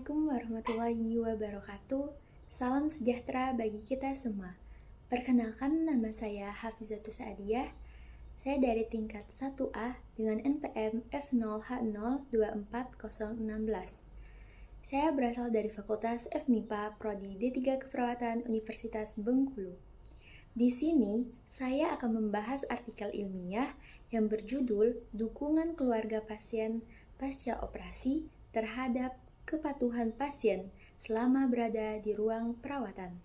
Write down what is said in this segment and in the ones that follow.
Assalamualaikum warahmatullahi wabarakatuh. Salam sejahtera bagi kita semua. Perkenalkan, nama saya Hafizatus Sa'diyah. Saya dari tingkat 1A dengan NPM F0H024016. Saya berasal dari Fakultas FMIPA Prodi D3 Keperawatan Universitas Bengkulu. Di sini, saya akan membahas artikel ilmiah yang berjudul Dukungan Keluarga Pasien Pasca Operasi terhadap Kepatuhan Pasien selama berada di ruang perawatan.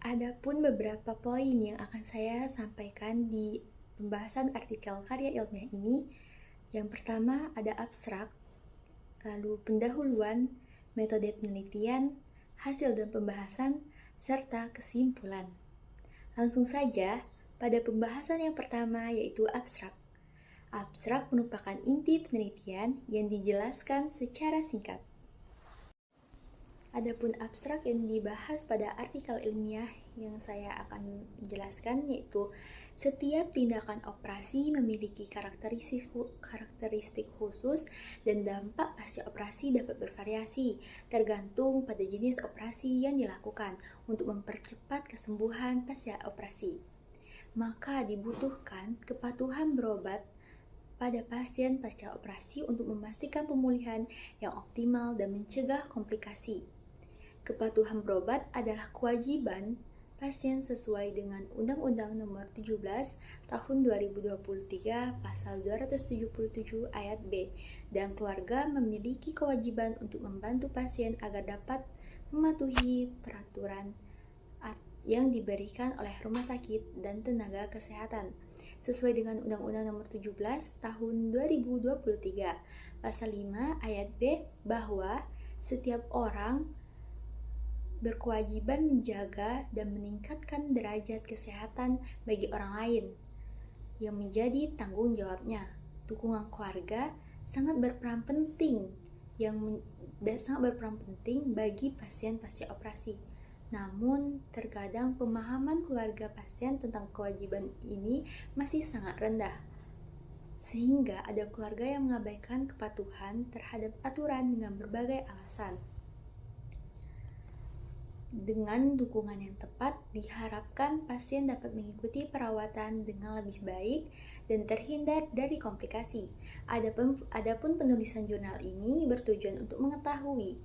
Adapun beberapa poin yang akan saya sampaikan di pembahasan artikel karya ilmiah ini. Yang pertama ada abstrak, lalu pendahuluan, metode penelitian, hasil dan pembahasan, serta kesimpulan. Langsung saja pada pembahasan yang pertama, yaitu abstrak. Abstrak merupakan inti penelitian yang dijelaskan secara singkat. Adapun abstrak yang dibahas pada artikel ilmiah yang saya akan jelaskan, yaitu setiap tindakan operasi memiliki karakteristik khusus dan dampak pasca operasi dapat bervariasi tergantung pada jenis operasi yang dilakukan untuk mempercepat kesembuhan pasca operasi. Maka dibutuhkan kepatuhan berobat pada pasien pasca operasi untuk memastikan pemulihan yang optimal dan mencegah komplikasi. Kepatuhan berobat adalah kewajiban pasien sesuai dengan Undang-Undang Nomor 17 Tahun 2023 Pasal 277 Ayat B, dan keluarga memiliki kewajiban untuk membantu pasien agar dapat mematuhi peraturan yang diberikan oleh rumah sakit dan tenaga kesehatan sesuai dengan Undang-Undang Nomor 17 Tahun 2023 Pasal 5 Ayat B, bahwa setiap orang berkewajiban menjaga dan meningkatkan derajat kesehatan bagi orang lain yang menjadi tanggung jawabnya. Dukungan keluarga sangat berperan penting bagi pasien pasca operasi. Namun, terkadang pemahaman keluarga pasien tentang kewajiban ini masih sangat rendah, sehingga ada keluarga yang mengabaikan kepatuhan terhadap aturan dengan berbagai alasan. Dengan dukungan yang tepat, diharapkan pasien dapat mengikuti perawatan dengan lebih baik dan terhindar dari komplikasi. Adapun penulisan jurnal ini bertujuan untuk mengetahui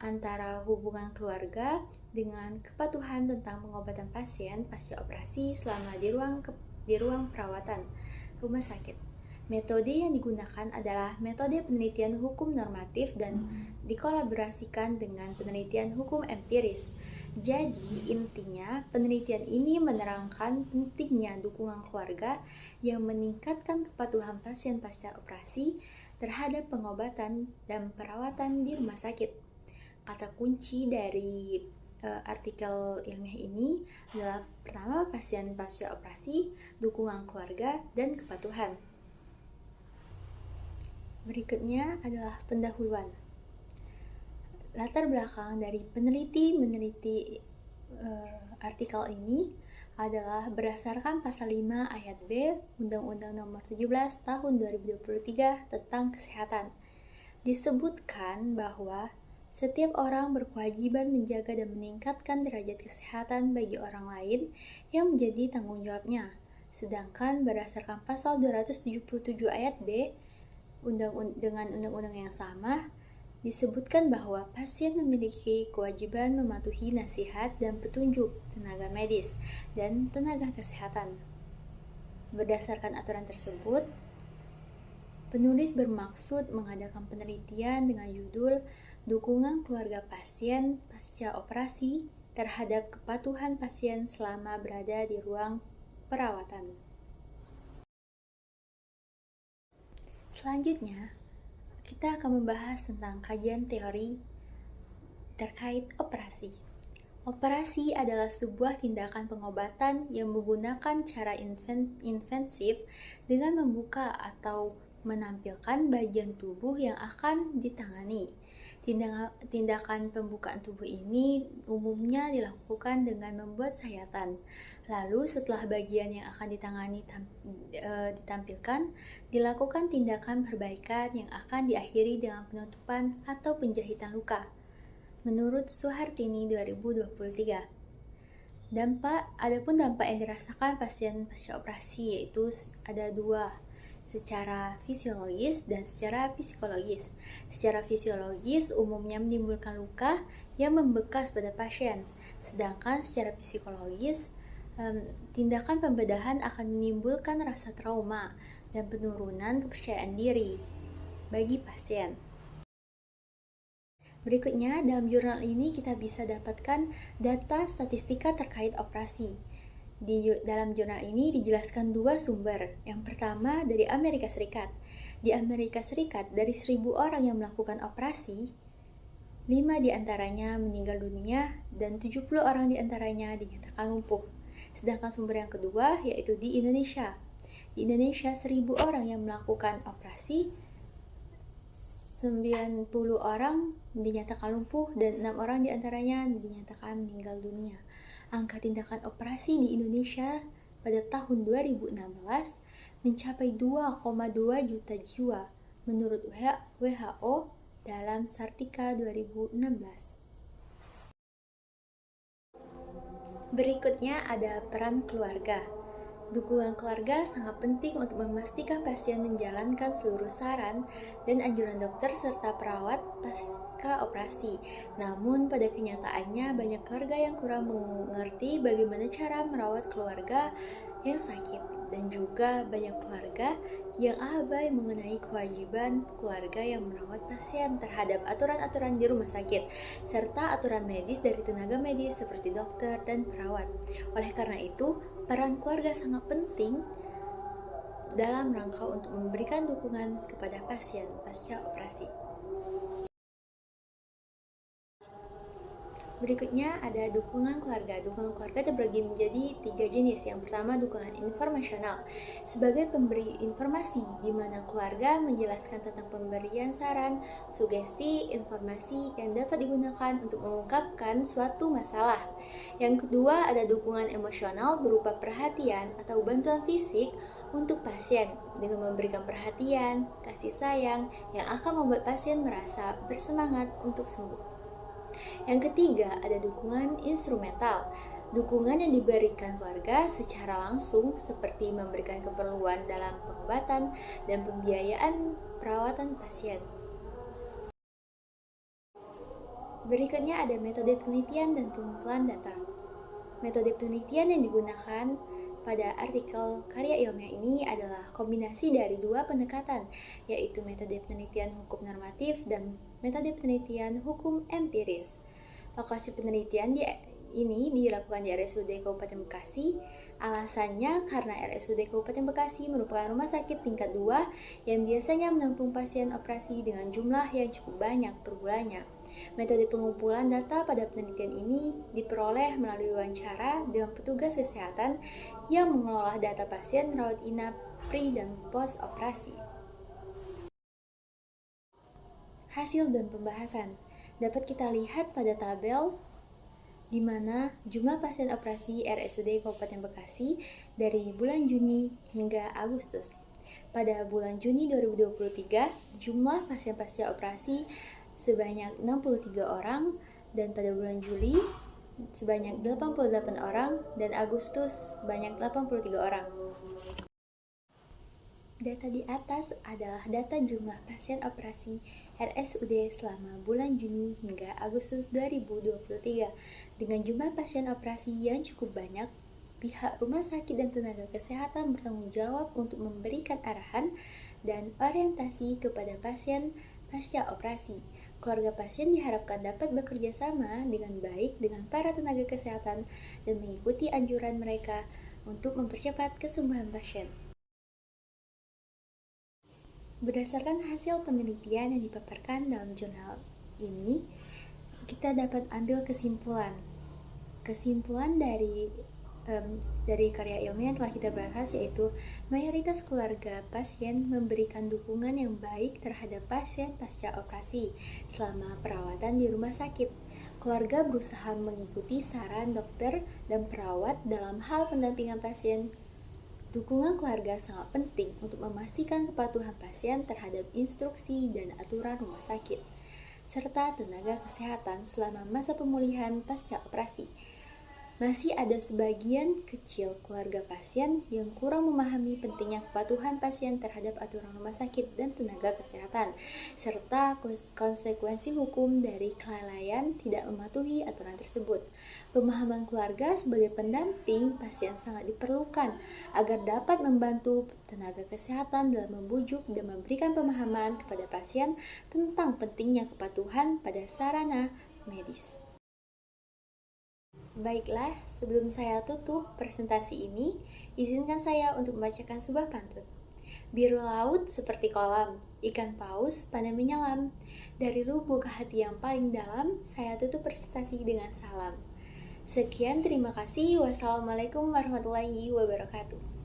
antara hubungan keluarga dengan kepatuhan tentang pengobatan pasien pasca operasi selama di ruang perawatan rumah sakit. Metode yang digunakan adalah metode penelitian hukum normatif dan dikolaborasikan dengan penelitian hukum empiris. Jadi, intinya penelitian ini menerangkan pentingnya dukungan keluarga yang meningkatkan kepatuhan pasien pasca operasi terhadap pengobatan dan perawatan di rumah sakit. Kata kunci dari artikel ilmiah ini adalah pertama, pasien pasca operasi, dukungan keluarga, dan kepatuhan. Berikutnya adalah pendahuluan. Latar belakang dari peneliti artikel ini adalah berdasarkan pasal 5 ayat B Undang-Undang Nomor 17 Tahun 2023 tentang kesehatan. Disebutkan bahwa setiap orang berkewajiban menjaga dan meningkatkan derajat kesehatan bagi orang lain yang menjadi tanggung jawabnya. Sedangkan berdasarkan pasal 277 ayat B dengan undang-undang yang sama, disebutkan bahwa pasien memiliki kewajiban mematuhi nasihat dan petunjuk tenaga medis dan tenaga kesehatan. Berdasarkan aturan tersebut, penulis bermaksud mengadakan penelitian dengan judul Dukungan Keluarga Pasien Pasca Operasi terhadap Kepatuhan Pasien selama berada di ruang perawatan. Selanjutnya, kita akan membahas tentang kajian teori terkait operasi. Operasi adalah sebuah tindakan pengobatan yang menggunakan cara invensif dengan membuka atau menampilkan bagian tubuh yang akan ditangani. Tindakan pembukaan tubuh ini umumnya dilakukan dengan membuat sayatan. Lalu setelah bagian yang akan ditangani ditampilkan, dilakukan tindakan perbaikan yang akan diakhiri dengan penutupan atau penjahitan luka. Menurut Suhartini 2023. Adapun dampak yang dirasakan pasien pasca operasi yaitu ada dua, secara fisiologis dan secara psikologis. Secara fisiologis umumnya menimbulkan luka yang membekas pada pasien, sedangkan secara psikologis tindakan pembedahan akan menimbulkan rasa trauma dan penurunan kepercayaan diri bagi pasien. Berikutnya, dalam jurnal ini kita bisa dapatkan data statistika terkait operasi. Dalam jurnal ini dijelaskan dua sumber. Yang pertama dari Amerika Serikat. Di Amerika Serikat, dari 1.000 orang yang melakukan operasi, 5 diantaranya meninggal dunia dan 70 orang diantaranya dinyatakan lumpuh. Sedangkan sumber yang kedua yaitu di Indonesia. Di Indonesia, 1.000 orang yang melakukan operasi, 90 orang dinyatakan lumpuh dan 6 orang diantaranya dinyatakan meninggal dunia. Angka tindakan operasi di Indonesia pada tahun 2016 mencapai 2,2 juta jiwa menurut WHO dalam Sartika 2016. Berikutnya ada peran keluarga. Dukungan keluarga sangat penting untuk memastikan pasien menjalankan seluruh saran dan anjuran dokter serta perawat pasca operasi. Namun pada kenyataannya banyak keluarga yang kurang mengerti bagaimana cara merawat keluarga yang sakit, dan juga banyak keluarga yang abai mengenai kewajiban keluarga yang merawat pasien terhadap aturan-aturan di rumah sakit serta aturan medis dari tenaga medis seperti dokter dan perawat. Oleh karena itu, peran keluarga sangat penting dalam rangka untuk memberikan dukungan kepada pasien pasca operasi. Berikutnya ada dukungan keluarga. Dukungan keluarga terbagi menjadi 3 jenis. Yang pertama, dukungan informasional. Sebagai pemberi informasi, di mana keluarga menjelaskan tentang pemberian saran, sugesti, informasi yang dapat digunakan untuk mengungkapkan suatu masalah. Yang kedua, ada dukungan emosional berupa perhatian atau bantuan fisik untuk pasien dengan memberikan perhatian, kasih sayang yang akan membuat pasien merasa bersemangat untuk sembuh. Yang ketiga, ada dukungan instrumental. Dukungan yang diberikan keluarga secara langsung seperti memberikan keperluan dalam pengobatan dan pembiayaan perawatan pasien. Berikutnya ada metode penelitian dan pengumpulan data. Metode penelitian yang digunakan pada artikel karya ilmiah ini adalah kombinasi dari dua pendekatan, yaitu metode penelitian hukum normatif dan metode penelitian hukum empiris. Lokasi penelitian ini dilakukan di RSUD Kabupaten Bekasi. Alasannya karena RSUD Kabupaten Bekasi merupakan rumah sakit tingkat 2 yang biasanya menampung pasien operasi dengan jumlah yang cukup banyak per bulannya. Metode pengumpulan data pada penelitian ini diperoleh melalui wawancara dengan petugas kesehatan yang mengelola data pasien rawat inap pre dan post operasi. Hasil dan pembahasan dapat kita lihat pada tabel di mana jumlah pasien operasi RSUD Kabupaten Bekasi dari bulan Juni hingga Agustus. Pada bulan Juni 2023, jumlah pasien pasca operasi sebanyak 63 orang, dan pada bulan Juli sebanyak 88 orang, dan Agustus sebanyak 83 orang. Data di atas adalah data jumlah pasien operasi RSUD selama bulan Juni hingga Agustus 2023. Dengan jumlah pasien operasi yang cukup banyak, pihak rumah sakit dan tenaga kesehatan bertanggung jawab untuk memberikan arahan dan orientasi kepada pasien pasca operasi. Keluarga pasien diharapkan dapat bekerja sama dengan baik dengan para tenaga kesehatan dan mengikuti anjuran mereka untuk mempercepat kesembuhan pasien. Berdasarkan hasil penelitian yang dipaparkan dalam jurnal ini, kita dapat ambil kesimpulan. Kesimpulan dari dari karya ilmiah yang telah kita bahas, yaitu mayoritas keluarga pasien memberikan dukungan yang baik terhadap pasien pasca operasi selama perawatan di rumah sakit. Keluarga berusaha mengikuti saran dokter dan perawat dalam hal pendampingan pasien. Dukungan keluarga sangat penting untuk memastikan kepatuhan pasien terhadap instruksi dan aturan rumah sakit, serta tenaga kesehatan selama masa pemulihan pasca operasi. Masih ada sebagian kecil keluarga pasien yang kurang memahami pentingnya kepatuhan pasien terhadap aturan rumah sakit dan tenaga kesehatan, serta konsekuensi hukum dari kelalaian tidak mematuhi aturan tersebut. Pemahaman keluarga sebagai pendamping pasien sangat diperlukan agar dapat membantu tenaga kesehatan dalam membujuk dan memberikan pemahaman kepada pasien tentang pentingnya kepatuhan pada sarana medis. Baiklah, sebelum saya tutup presentasi ini, izinkan saya untuk membacakan sebuah pantun. Biru laut seperti kolam, ikan paus pada menyelam. Dari lubuk hati yang paling dalam, saya tutup presentasi dengan salam. Sekian, terima kasih. Wassalamualaikum warahmatullahi wabarakatuh.